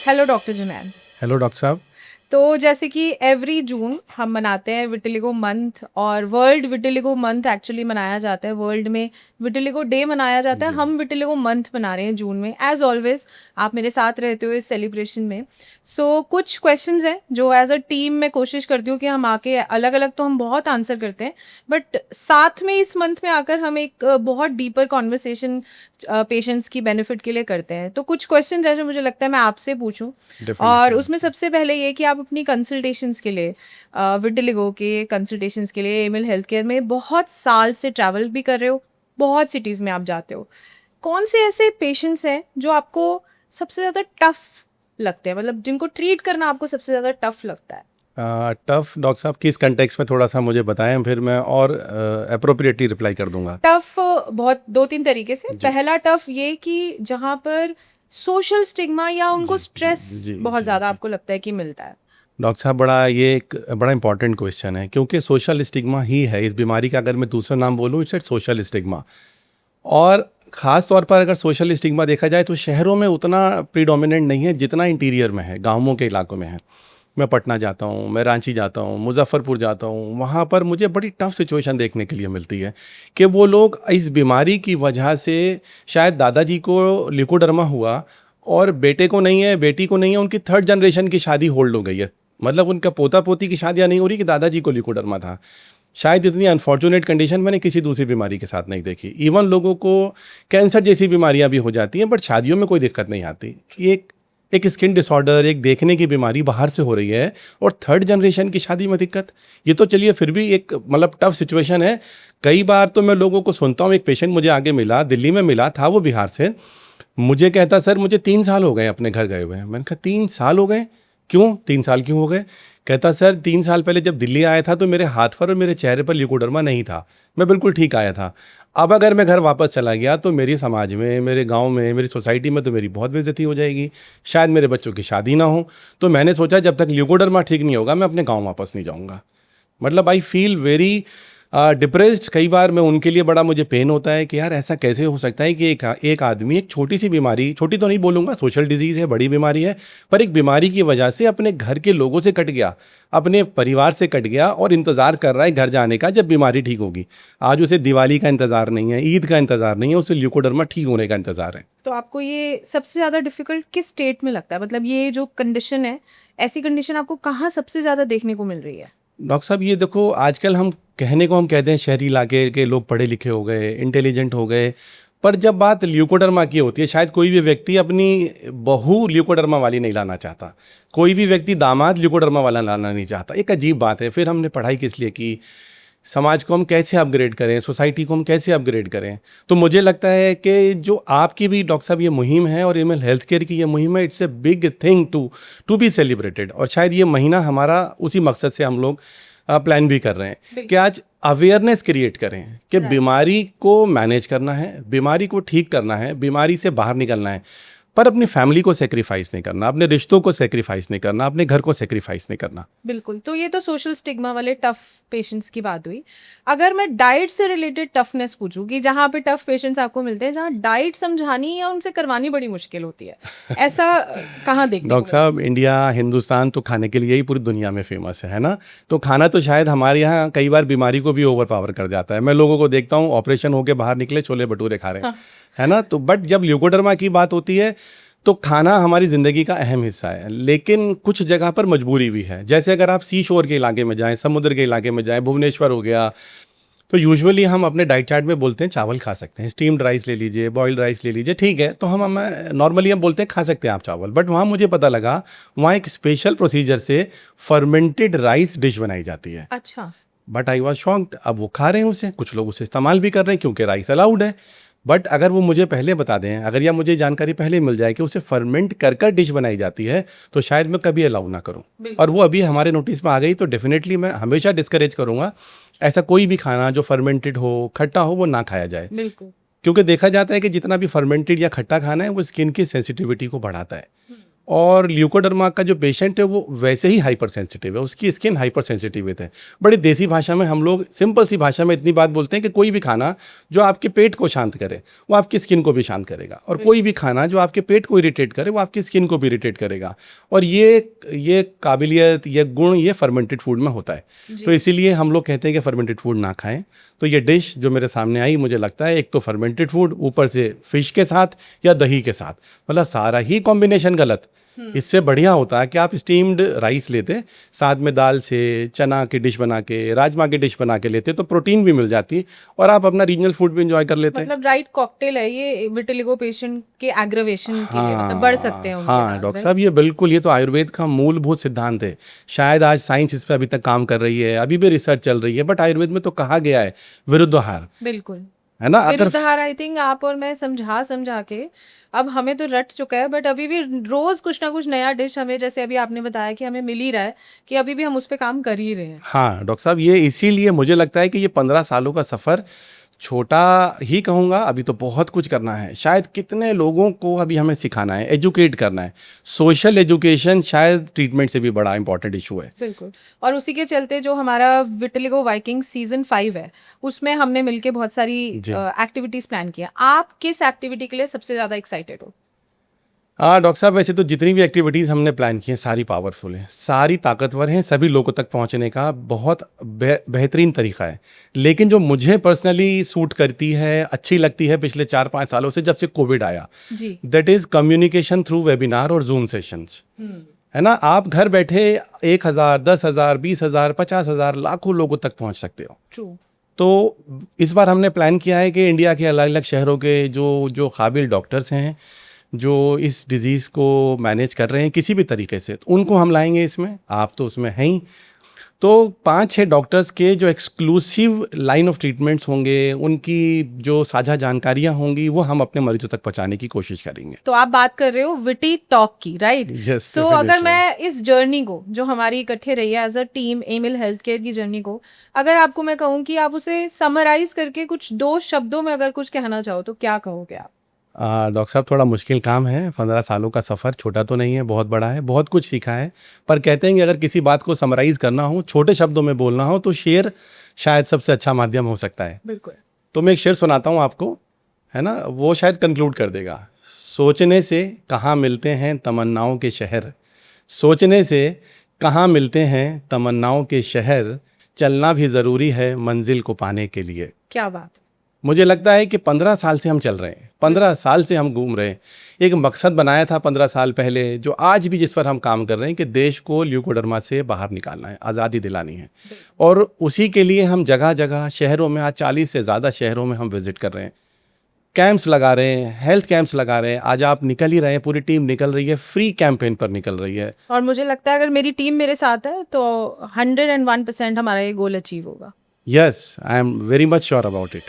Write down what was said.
Hello doctor Junaid. Hello doctor साहब। तो जैसे कि एवरी जून हम मनाते हैं विटिलिगो मंथ, और वर्ल्ड विटिलिगो मंथ एक्चुअली मनाया जाता है, वर्ल्ड में विटिलिगो डे मनाया जाता है, हम विटिलिगो मंथ मना रहे हैं जून में। एज ऑलवेज आप मेरे साथ रहते हो इस सेलिब्रेशन में। सो कुछ क्वेश्चंस हैं जो एज अ टीम मैं कोशिश करती हूँ कि हम आके अलग अलग तो हम बहुत आंसर करते हैं, बट साथ में इस मंथ में आकर हम एक बहुत डीपर कॉन्वर्सेशन पेशेंट्स की बेनिफिट के लिए करते हैं। तो कुछ क्वेश्चंस हैं जो मुझे लगता है मैं आपसे पूछूं, और उसमें सबसे पहले ये कि आप अपनी कंसल्टेशंस के लिए विटिलिगो के कंसल्टेशंस के लिए एमिल हेल्थ केयर में बहुत साल से ट्रैवल भी कर रहे हो, बहुत सिटीज़ में आप जाते हो। कौन से ऐसे पेशेंट्स हैं जो आपको सबसे ज़्यादा टफ लगते हैं, मतलब जिनको ट्रीट करना आपको सबसे ज़्यादा टफ लगता है? टफ डॉक्टर साहब किस कंटेक्स्ट में थोड़ा सा मुझे बताएं, फिर मैं और अप्रोप्रिएटली रिप्लाई कर दूंगा। टफ बहुत दो तीन तरीके से। पहला टफ ये कि जहाँ पर सोशल स्टिग्मा या उनको स्ट्रेस बहुत ज़्यादा आपको लगता है कि मिलता है। डॉक्टर साहब ये एक बड़ा इंपॉर्टेंट क्वेश्चन है, क्योंकि सोशल स्टिग्मा ही है इस बीमारी का। अगर मैं दूसरा नाम बोलूँ, इट्स सोशल स्टिग्मा। और ख़ास तौर पर अगर सोशल स्टिग्मा देखा जाए तो शहरों में उतना प्रीडोमिनेंट नहीं है जितना इंटीरियर में है, गाँवों के इलाकों में है। मैं पटना जाता हूँ, मैं रांची जाता हूँ, मुजफ्फरपुर जाता हूँ, वहाँ पर मुझे बड़ी टफ सिचुएशन देखने के लिए मिलती है कि वो लोग इस बीमारी की वजह से, शायद दादाजी को ल्यूकोडर्मा हुआ और बेटे को नहीं है, बेटी को नहीं है, उनकी थर्ड जनरेशन की शादी होल्ड हो गई है। मतलब उनका पोता पोती की शादियाँ नहीं हो रही कि दादाजी को ल्यूकोडर्मा था। शायद इतनी अनफॉर्चुनेट कंडीशन मैंने किसी दूसरी बीमारी के साथ नहीं देखी। इवन लोगों को कैंसर जैसी बीमारियां भी हो जाती हैं, बट शादियों में कोई दिक्कत नहीं आती। एक स्किन डिसऑर्डर, एक देखने की बीमारी बाहर से हो रही है, और थर्ड जनरेशन की शादी में दिक्कत। ये तो चलिए फिर भी एक मतलब टफ सिचुएशन है। कई बार तो मैं लोगों को सुनता हूँ, एक पेशेंट मुझे आगे मिला, दिल्ली में मिला था, वो बिहार से, मुझे कहता सर मुझे 3 साल हो गए अपने घर गए हुए हैं। मैंने कहा 3 साल हो गए? क्यों 3 साल क्यों हो गए? कहता सर 3 साल पहले जब दिल्ली आया था तो मेरे हाथ पर और मेरे चेहरे पर ल्यूकोडर्मा नहीं था, मैं बिल्कुल ठीक आया था। अब अगर मैं घर वापस चला गया तो मेरी समाज में, मेरे गांव में, मेरी सोसाइटी में तो मेरी बहुत बेइज्जती हो जाएगी, शायद मेरे बच्चों की शादी ना हो। तो मैंने सोचा जब तक ल्यूकोडर्मा ठीक नहीं होगा मैं अपने गाँव वापस नहीं जाऊँगा। मतलब आई फील वेरी डिप्रेस्ड। कई बार मैं उनके लिए बड़ा मुझे पेन होता है कि यार ऐसा कैसे हो सकता है कि एक आदमी एक छोटी सी बीमारी, छोटी तो नहीं बोलूँगा, सोशल डिजीज़ है, बड़ी बीमारी है, पर एक बीमारी की वजह से अपने घर के लोगों से कट गया, अपने परिवार से कट गया, और इंतज़ार कर रहा है घर जाने का जब बीमारी ठीक होगी। आज उसे दिवाली का इंतज़ार नहीं है, ईद का इंतज़ार नहीं है, उसे ल्यूकोडर्मा ठीक होने का इंतज़ार है। तो आपको ये सबसे ज़्यादा डिफिकल्ट किस स्टेट में लगता है? मतलब ये जो कंडीशन है, ऐसी कंडीशन आपको कहाँ सबसे ज़्यादा देखने को मिल रही है? डॉक्टर साहब ये देखो, आजकल हम कहते हैं शहरी इलाके के लोग पढ़े लिखे हो गए, इंटेलिजेंट हो गए, पर जब बात ल्यूकोडर्मा की होती है, शायद कोई भी व्यक्ति अपनी बहू ल्यूकोडर्मा वाली नहीं लाना चाहता, कोई भी व्यक्ति दामाद ल्यूकोडर्मा वाला लाना नहीं चाहता। एक अजीब बात है। फिर हमने पढ़ाई किस लिए की? समाज को हम कैसे अपग्रेड करें, सोसाइटी को हम कैसे अपग्रेड करें? तो मुझे लगता है कि जो आपकी भी डॉक्टर साहब ये मुहिम है और एमिल हेल्थ केयर की ये मुहिम है, it's a big thing to be celebrated. और शायद ये महीना हमारा उसी मकसद से हम लोग प्लान भी कर रहे हैं कि आज अवेयरनेस क्रिएट करें कि बीमारी को मैनेज करना है, बीमारी को ठीक करना है, बीमारी से बाहर निकलना है, पर अपनी फैमिली को सेक्रीफाइस नहीं करना, अपने रिश्तों को सेक्रीफाइस नहीं करना, अपने घर को सेक्रीफाइस नहीं करना। बिल्कुल। तो ये तो सोशल स्टिग्मा वाले टफ पेशेंट्स की बात हुई। अगर मैं डाइट से रिलेटेड टफनेस पूछूं कि जहाँ पे टफ पेशेंट्स आपको मिलते हैं, जहाँ डाइट समझानी या उनसे करवानी बड़ी मुश्किल होती है, ऐसा कहाँ देखने को डॉक्टर साहब इंडिया, हिंदुस्तान तो खाने के लिए ही पूरी दुनिया में फेमस है ना? तो खाना तो शायद हमारे यहाँ कई बार बीमारी को भी ओवर पावर कर जाता है। मैं लोगों को देखता हूँ ऑपरेशन होके बाहर निकले छोले भटूरे खा रहे हैं, है ना? तो बट जब ल्यूकोडर्मा की बात होती है तो खाना हमारी ज़िंदगी का अहम हिस्सा है, लेकिन कुछ जगह पर मजबूरी भी है। जैसे अगर आप सी शोर के इलाके में जाएं, समुद्र के इलाके में जाएं, भुवनेश्वर हो गया, तो यूजुअली हम अपने डाइट चार्ट में बोलते हैं चावल खा सकते हैं, स्टीम्ड राइस ले लीजिए, बॉइल्ड राइस ले लीजिए, ठीक है। तो हम नॉर्मली हम बोलते हैं खा सकते हैं आप चावल, बट वहाँ मुझे पता लगा वहाँ एक स्पेशल प्रोसीजर से फर्मेंटेड राइस डिश बनाई जाती है। अच्छा। But I was shocked. अब वो खा रहे हैं उसे, कुछ लोग उसे इस्तेमाल भी कर रहे हैं क्योंकि राइस अलाउड है। बट अगर वो मुझे पहले बता दें, अगर या मुझे जानकारी पहले मिल जाए कि उसे फर्मेंट कर डिश बनाई जाती है, तो शायद मैं कभी अलाउ ना करूं। और वो अभी हमारे नोटिस में आ गई, तो डेफिनेटली मैं हमेशा डिस्करेज करूंगा ऐसा कोई भी खाना जो फर्मेंटेड हो, खट्टा हो, वो ना खाया जाए। बिल्कुल। क्योंकि देखा जाता है कि जितना भी फर्मेंटेड या खट्टा खाना है वो स्किन की सेंसिटिविटी को बढ़ाता है। और ल्यूकोडर्मा का जो पेशेंट है वो वैसे ही हाइपर सेंसिटिव है, उसकी स्किन हाइपर सेंसिटिव है। बड़ी देसी भाषा में हम लोग सिंपल सी भाषा में इतनी बात बोलते हैं कि कोई भी खाना जो आपके पेट को शांत करे वो आपकी स्किन को भी शांत करेगा, और कोई भी खाना जो आपके पेट को इरिटेट करे वो आपकी स्किन को भी इरिटेट करेगा। और ये काबिलियत, ये गुण ये फर्मेंटेड फूड में होता है। तो इसीलिए हम लोग कहते हैं कि फर्मेंटेड फूड ना खाएं। तो ये डिश जो मेरे सामने आई, मुझे लगता है एक तो फर्मेंटेड फूड, ऊपर से फिश के साथ या दही के साथ, मतलब सारा ही कॉम्बिनेशन गलत। इससे बढ़िया होता है कि आप स्टीम्ड राइस लेते, साथ में दाल से चना की डिश बना के, राजमा की डिश बना के लेते, तो प्रोटीन भी मिल जाती और आप अपना रीजनल फूड भी इंजॉय कर लेते। मतलब राइट कॉकटेल है ये विटिलिगो पेशेंट के एग्रवेशन के लिए, मतलब बढ़ सकते हैं उनके हाँ बाद, डॉक्टर साहब, ये बिल्कुल, ये तो आयुर्वेद का मूलभूत सिद्धांत है। शायद आज साइंस इस पर अभी तक काम कर रही है, अभी भी रिसर्च चल रही है, बट आयुर्वेद में तो कहा गया है विरुद्धाहार, बिल्कुल है ना। अगर विरुद्धाहार आई थिंक आप और मैं समझा के अब हमें तो रट चुका है, बट अभी भी रोज कुछ ना कुछ नया डिश हमें, जैसे अभी आपने बताया कि हमें मिल ही रहा है, कि अभी भी हम उस पर काम कर ही रहे हैं। हाँ डॉक्टर साहब, ये इसीलिए मुझे लगता है कि ये 15 सालों का सफ़र छोटा ही कहूँगा, अभी तो बहुत कुछ करना है। शायद कितने लोगों को अभी हमें सिखाना है, एजुकेट करना है। सोशल एजुकेशन शायद ट्रीटमेंट से भी बड़ा इंपॉर्टेंट इशू है। बिल्कुल, और उसी के चलते जो हमारा विटिलिगो वाइकिंग सीजन 5 है, उसमें हमने मिलके बहुत सारी एक्टिविटीज प्लान किया। आप किस एक्टिविटी के लिए सबसे ज्यादा एक्साइटेड हो? डॉक्टर साहब, वैसे तो जितनी भी एक्टिविटीज़ हमने प्लान की हैं सारी पावरफुल हैं, सारी ताकतवर हैं, सभी लोगों तक पहुंचने का बहुत बेहतरीन तरीका है। लेकिन जो मुझे पर्सनली सूट करती है, अच्छी लगती है पिछले 4-5 सालों से, जब से कोविड आया, जी, that is communication through webinar और जूम सेशंस, है ना। आप घर बैठे 1,000, 10,000, 20,000, 50,000, लाखों लोगों तक पहुंच सकते हो। ट्रू। तो इस बार हमने प्लान किया है कि इंडिया के अलग अलग शहरों के जो काबिल डॉक्टर्स हैं, जो इस डिज़ीज़ को मैनेज कर रहे हैं किसी भी तरीके से, तो उनको हम लाएंगे इसमें। आप तो उसमें हैं ही। तो 5-6 डॉक्टर्स के जो एक्सक्लूसिव लाइन ऑफ ट्रीटमेंट्स होंगे, उनकी जो साझा जानकारियां होंगी, वो हम अपने मरीजों तक पहुंचाने की कोशिश करेंगे। तो आप बात कर रहे हो विटी टॉक की, राइट? Yes, सो अगर definitely. मैं इस जर्नी को, जो हमारी इकट्ठे रही है एज अ टीम एमिल हेल्थ केयर की जर्नी को, अगर आपको मैं कहूँ कि आप उसे समराइज करके कुछ 2 शब्दों में अगर कुछ कहना चाहो, तो क्या कहोगे आप? डॉक्टर साहब, थोड़ा मुश्किल काम है। 15 सालों का सफ़र छोटा तो नहीं है, बहुत बड़ा है, बहुत कुछ सीखा है। पर कहते हैं कि अगर किसी बात को समराइज़ करना हो, छोटे शब्दों में बोलना हो, तो शेर शायद सबसे अच्छा माध्यम हो सकता है। बिल्कुल। तो मैं एक शेर सुनाता हूँ आपको, है ना, वो शायद कंक्लूड कर देगा। सोचने से कहाँ मिलते हैं तमन्नाओं के शहर, सोचने से कहाँ मिलते हैं तमन्नाओं के शहर, चलना भी ज़रूरी है मंजिल को पाने के लिए। क्या बात। मुझे लगता है कि 15 साल से हम चल रहे हैं, 15 साल से हम घूम रहे हैं। एक मकसद बनाया था 15 साल पहले, जो आज भी जिस पर हम काम कर रहे हैं, कि देश को ल्यूकोडर्मा से बाहर निकालना है, आज़ादी दिलानी है। और उसी के लिए हम जगह जगह शहरों में, आज 40 से ज़्यादा शहरों में हम विजिट कर रहे हैं, कैंप्स लगा रहे हैं, हेल्थ कैंप्स लगा रहे हैं। आज आप निकल ही रहे हैं, पूरी टीम निकल रही है, फ्री कैंपेन पर निकल रही है। और मुझे लगता है अगर मेरी टीम मेरे साथ है तो 101% हमारा ये गोल अचीव होगा। Yes, I am very much sure about it.